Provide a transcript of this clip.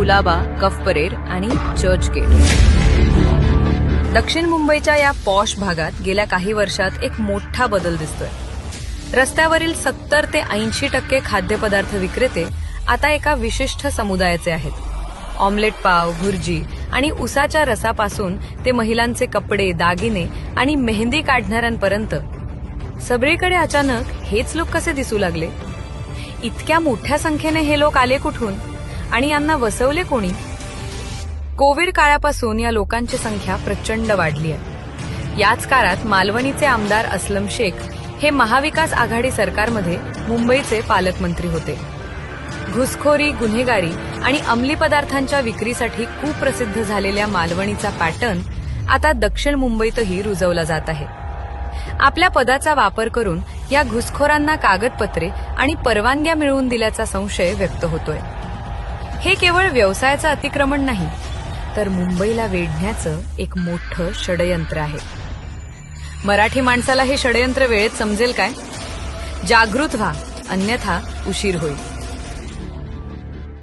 कुलाबा, कफपरेर आणि चर्चगेट. दक्षिण मुंबईच्या या पॉश भागात गेल्या काही वर्षात एक मोठा बदल दिसतोय. रस्त्यावरील 70 ते 80% खाद्यपदार्थ विक्रेते आता एका विशिष्ट समुदायाचे आहेत. ऑमलेट पाव, भुर्जी आणि उसाच्या रसापासून ते महिलांचे कपडे, दागिने आणि मेहंदी काढणाऱ्यांपर्यंत सगळीकडे अचानक हेच लोक कसे दिसू लागले? इतक्या मोठ्या संख्येने हे लोक आले कुठून आणि यांना वसवले कोणी? कोविड काळापासून या लोकांची संख्या प्रचंड वाढली आहे. याच काळात मालवणीचे आमदार असलम शेख हे महाविकास आघाडी सरकारमध्ये मुंबईचे पालकमंत्री होते. घुसखोरी, गुन्हेगारी आणि अंमली पदार्थांच्या विक्रीसाठी कुप्रसिद्ध झालेल्या मालवणीचा पॅटर्न आता दक्षिण मुंबईतही रुजवला जात आहे. आपल्या पदाचा वापर करून या घुसखोरांना कागदपत्रे आणि परवानग्या मिळवून दिल्याचा संशय व्यक्त होतोय. हे केवळ व्यवसायाचं अतिक्रमण नाही, तर मुंबईला वेढण्याचं एक मोठं षडयंत्र आहे. मराठी माणसाला हे षडयंत्र वेळेत समजेल काय? जागृत व्हा, अन्यथा उशीर होईल.